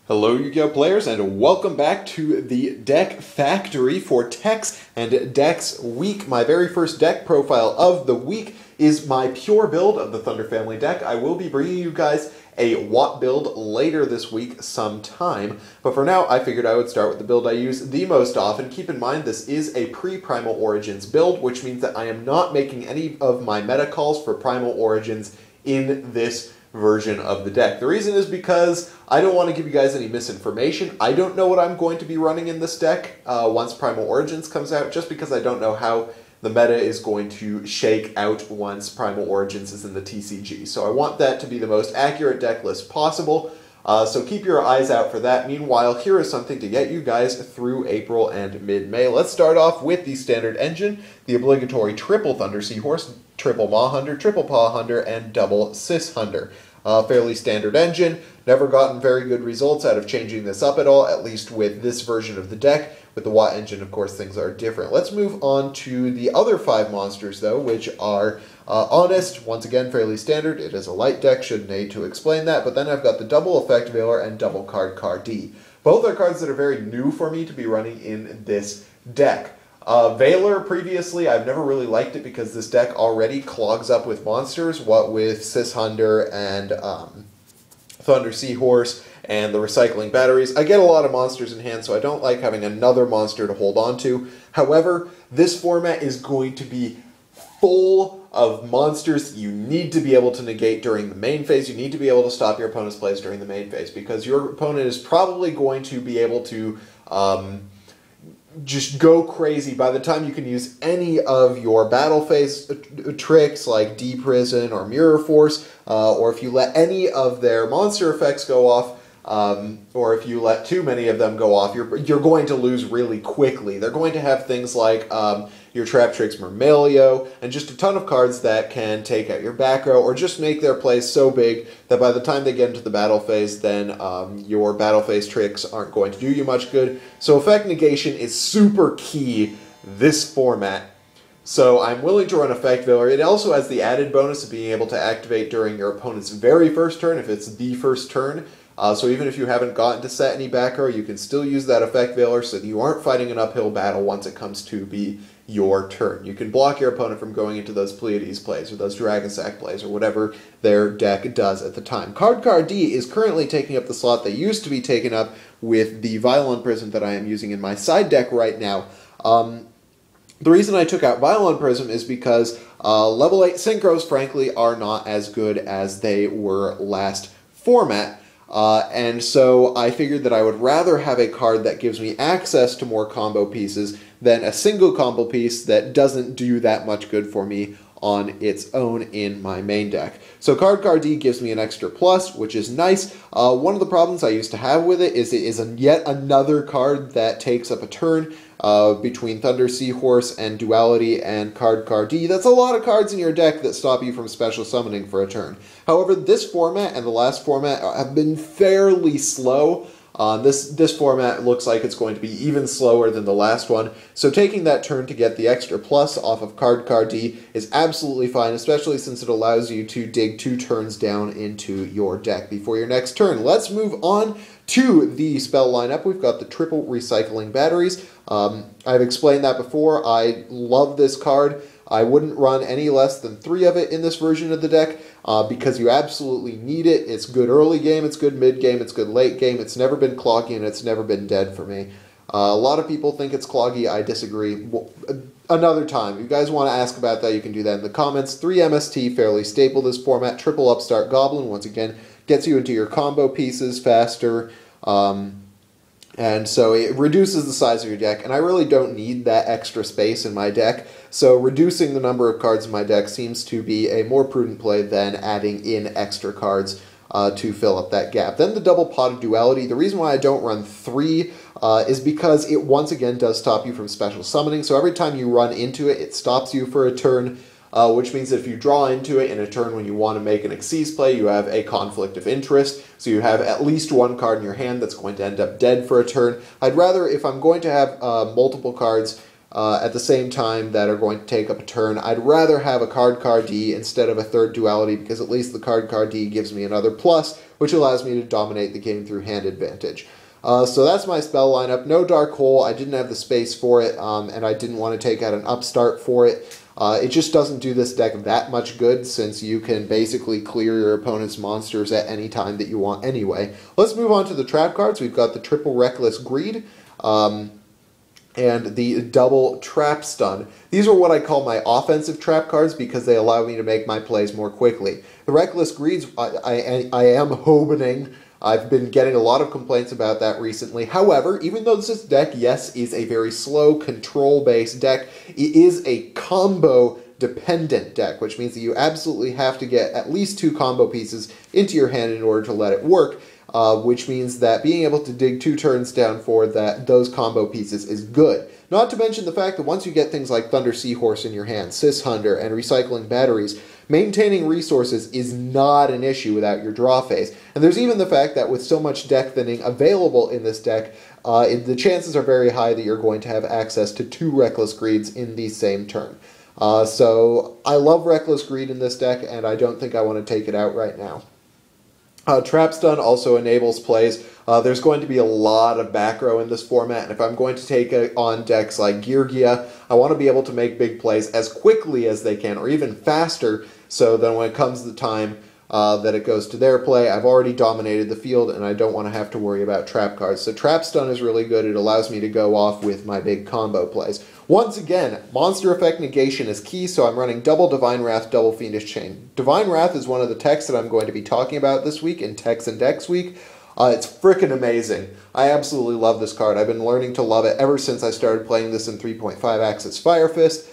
Hello Yu-Gi-Oh players and welcome back to the deck factory for Techs and Decks Week. My very first deck profile of the week is my pure build of the Thunder Family deck. I will be bringing you guys a Watt build later this week sometime, but for now I figured I would start with the build I use the most often. Keep in mind this is a pre-Primal Origins build, which means that I am not making any of my meta calls for Primal Origins in this version of the deck. The reason is because I don't want to give you guys any misinformation. I don't know what I'm going to be running in this deck once Primal Origins comes out, just because I don't know how the meta is going to shake out once Primal Origins is in the TCG. So I want that to be the most accurate deck list possible. So keep your eyes out for that. Meanwhile, here is something to get you guys through April and mid-May. Let's start off with the standard engine, the obligatory triple Thunder Seahorse, triple Maw Hunter, triple Paw Hunter, and double Sis Hunter. Fairly standard engine. Never gotten very good results out of changing this up at all, at least with this version of the deck. With the Watt engine, of course, things are different. Let's move on to the other 5 monsters, though, which are Honest. Once again, fairly standard. It is a light deck, shouldn't need to explain that. But then I've got the double Effect Veiler and double Card D. Both are cards that are very new for me to be running in this deck. Veiler, previously, I've never really liked it because this deck already clogs up with monsters, what with Sis Hunter and Thunder Seahorse and the recycling batteries. I get a lot of monsters in hand, so I don't like having another monster to hold on to. However, this format is going to be full of monsters you need to be able to negate during the main phase. You need to be able to stop your opponent's plays during the main phase, because your opponent is probably going to be able to just go crazy by the time you can use any of your battle phase tricks like D-Prison or Mirror Force, or if you let any of their monster effects go off, or if you let too many of them go off, you're going to lose really quickly. They're going to have things like your Trap Tricks Myrmilio, and just a ton of cards that can take out your back row, or just make their plays so big that by the time they get into the battle phase, then your battle phase tricks aren't going to do you much good. So effect negation is super key this format. So I'm willing to run Effect Veiler. It also has the added bonus of being able to activate during your opponent's very first turn, if it's the first turn. So even if you haven't gotten to set any back row, you can still use that Effect Veiler so that you aren't fighting an uphill battle once it comes to be your turn. You can block your opponent from going into those Pleiades plays or those Dragon Sack plays or whatever their deck does at the time. Card D is currently taking up the slot that used to be taken up with the Violon Prism that I am using in my side deck right now. The reason I took out Violon Prism is because level 8 Synchros, frankly, are not as good as they were last format. And so I figured that I would rather have a card that gives me access to more combo pieces than a single combo piece that doesn't do that much good for me on its own in my main deck. So Card D gives me an extra plus, which is nice. One of the problems I used to have with it is yet another card that takes up a turn between Thunder Seahorse and Duality and Card D. That's a lot of cards in your deck that stop you from special summoning for a turn. However, this format and the last format have been fairly slow. This format looks like it's going to be even slower than the last one, so taking that turn to get the extra plus off of Card D is absolutely fine, especially since it allows you to dig 2 turns down into your deck before your next turn. Let's move on to the spell lineup. We've got the triple recycling batteries. I've explained that before. I love this card. I wouldn't run any less than 3 of it in this version of the deck because you absolutely need it. It's good early game, it's good mid game, it's good late game. It's never been cloggy and it's never been dead for me. A lot of people think it's cloggy. I disagree. Another time. If you guys want to ask about that, you can do that in the comments. 3 MST, fairly staple this format. Triple Upstart Goblin, once again, gets you into your combo pieces faster. And so it reduces the size of your deck, and I really don't need that extra space in my deck, so reducing the number of cards in my deck seems to be a more prudent play than adding in extra cards to fill up that gap. Then the double pot of Duality. The reason why I don't run 3 is because it once again does stop you from special summoning, so every time you run into it, it stops you for a turn, which means that if you draw into it in a turn when you want to make an Xyz play, you have a conflict of interest, so you have at least 1 card in your hand that's going to end up dead for a turn. I'd rather, if I'm going to have multiple cards at the same time that are going to take up a turn. I'd rather have a card D instead of a third duality, because at least the card D gives me another plus, which allows me to dominate the game through hand advantage. So that's my spell lineup. No Dark Hole. I didn't have the space for it, and I didn't want to take out an Upstart for it. It just doesn't do this deck that much good, since you can basically clear your opponent's monsters at any time that you want anyway. Let's move on to the trap cards. We've got the triple Reckless Greed, and the double Trap Stun. These are what I call my offensive trap cards, because they allow me to make my plays more quickly. The Reckless Greeds, I am hobening. I've been getting a lot of complaints about that recently. However, even though this deck, yes, is a very slow, control-based deck, it is a combo-dependent deck, which means that you absolutely have to get at least 2 combo pieces into your hand in order to let it work, which means that being able to dig 2 turns down for those combo pieces is good. Not to mention the fact that once you get things like Thunder Seahorse in your hand, Sis Hunter, and Recycling Batteries, maintaining resources is not an issue without your draw phase. And there's even the fact that with so much deck thinning available in this deck, the chances are very high that you're going to have access to 2 Reckless Greeds in the same turn. So I love Reckless Greed in this deck, and I don't think I want to take it out right now. Trap Stun also enables plays. There's going to be a lot of back row in this format, and if I'm going to take on decks like Geargia, I want to be able to make big plays as quickly as they can, or even faster, so then when it comes to the time that it goes to their play, I've already dominated the field, and I don't want to have to worry about trap cards. So Trap Stun is really good. It allows me to go off with my big combo plays. Once again, monster effect negation is key, so I'm running double Divine Wrath, double Fiendish Chain. Divine Wrath is one of the techs that I'm going to be talking about this week in Techs and Decks Week. It's frickin' amazing. I absolutely love this card. I've been learning to love it ever since I started playing this in 3.5 Axis Fire Fist.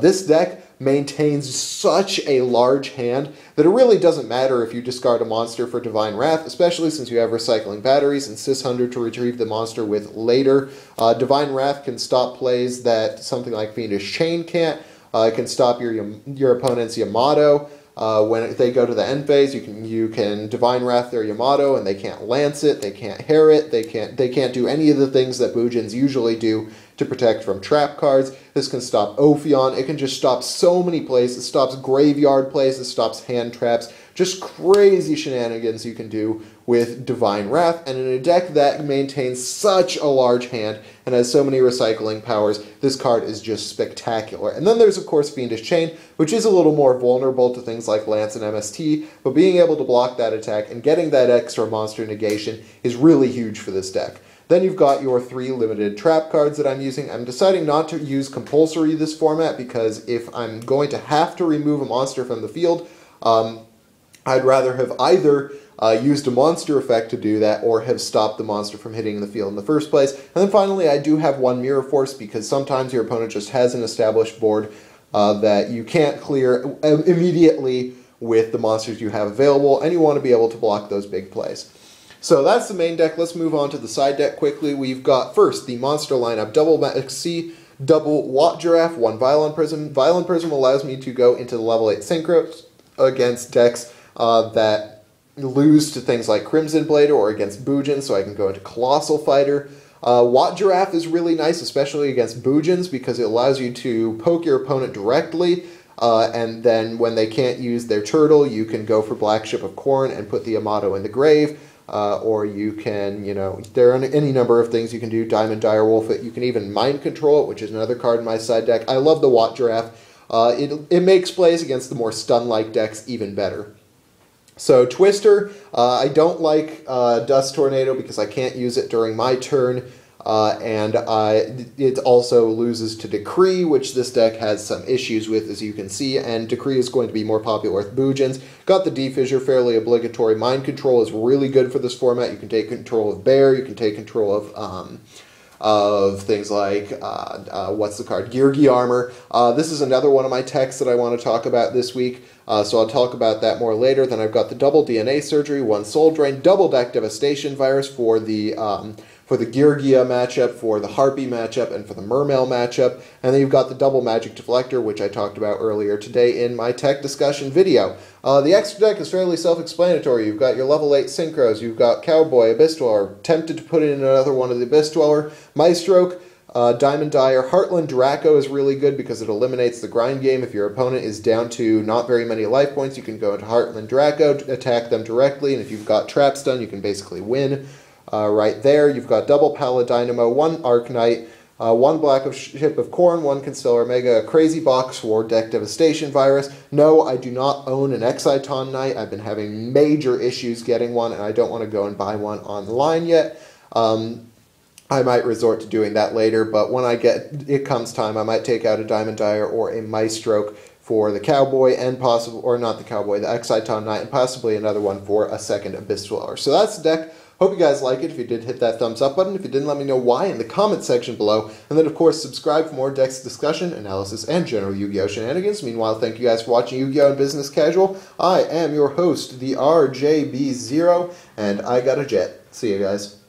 This deck maintains such a large hand that it really doesn't matter if you discard a monster for Divine Wrath, especially since you have Recycling Batteries and Sis Hunter to retrieve the monster with later. Divine Wrath can stop plays that something like Fiendish Chain can't. It can stop your opponent's Yamato. When they go to the end phase, you can Divine Wrath their Yamato, and they can't lance it, they can't hair it, they can't do any of the things that Bujins usually do to protect from trap cards. This can stop Ophion. It can just stop so many plays. It stops graveyard plays. It stops hand traps. Just crazy shenanigans you can do with Divine Wrath. And in a deck that maintains such a large hand and has so many recycling powers, this card is just spectacular. And then there's, of course, Fiendish Chain, which is a little more vulnerable to things like Lance and MST, but being able to block that attack and getting that extra monster negation is really huge for this deck. Then you've got your 3 limited trap cards that I'm using. I'm deciding not to use compulsory this format, because if I'm going to have to remove a monster from the field, I'd rather have either used a monster effect to do that, or have stopped the monster from hitting the field in the first place. And then finally, I do have 1 Mirror Force, because sometimes your opponent just has an established board that you can't clear immediately with the monsters you have available, and you want to be able to block those big plays. So that's the main deck. Let's move on to the side deck quickly. We've got first the monster lineup: double Maxi, double Watt Giraffe, 1 Violent Prism. Violent Prism allows me to go into the level 8 synchros against decks that lose to things like Crimson Blade, or against Bujin, so I can go into Colossal Fighter. Watt Giraffe is really nice, especially against Bujins, because it allows you to poke your opponent directly, and then when they can't use their turtle, you can go for Black Ship of Corn and put the Yamato in the grave. Or you can, there are any number of things you can do. Diamond Direwolf it. You can even Mind Control it, which is another card in my side deck. I love the Watt Giraffe. It makes plays against the more stun-like decks even better. So Twister, I don't like Dust Tornado because I can't use it during my turn. And it also loses to Decree, which this deck has some issues with, as you can see, and Decree is going to be more popular with Bujins. Got the D-Fissure, fairly obligatory. Mind Control is really good for this format. You can take control of Bear, you can take control of things like, what's the card? Geargi Armor. This is another one of my techs that I want to talk about this week, so I'll talk about that more later. Then I've got the double DNA Surgery, 1 Soul Drain, double deck Devastation Virus for the Geargia matchup, for the Harpy matchup, and for the Mermail matchup. And then you've got the double Magic Deflector, which I talked about earlier today in my tech discussion video. The extra deck is fairly self-explanatory. You've got your level 8 Synchros, you've got Cowboy, Abyss Dweller, tempted to put in another one of the Abyss Dweller, Maestro, Diamond Dyer. Heartland Draco is really good because it eliminates the grind game. If your opponent is down to not very many life points, you can go into Heartland Draco, attack them directly, and if you've got traps done, you can basically win right there. You've got double Paladynamo, 1 Arc Knight, 1 Black Ship of Corn, 1 Constellar Mega, a Crazy Box for Deck Devastation Virus. No, I do not own an Exciton Knight. I've been having major issues getting one, and I don't want to go and buy one online yet. I might resort to doing that later, but when it comes time, I might take out a Diamond Dyer or a Maestro for the Cowboy, and possibly, or not the Cowboy, the Exciton Knight, and possibly another one for a second Abyss Dweller. So that's the deck. Hope you guys like it. If you did, hit that thumbs up button. If you didn't, let me know why in the comment section below. And then, of course, subscribe for more decks discussion, analysis, and general Yu-Gi-Oh! Shenanigans. Meanwhile, thank you guys for watching Yu-Gi-Oh! and Business Casual. I am your host, the RJB0, and I got a jet. See you guys.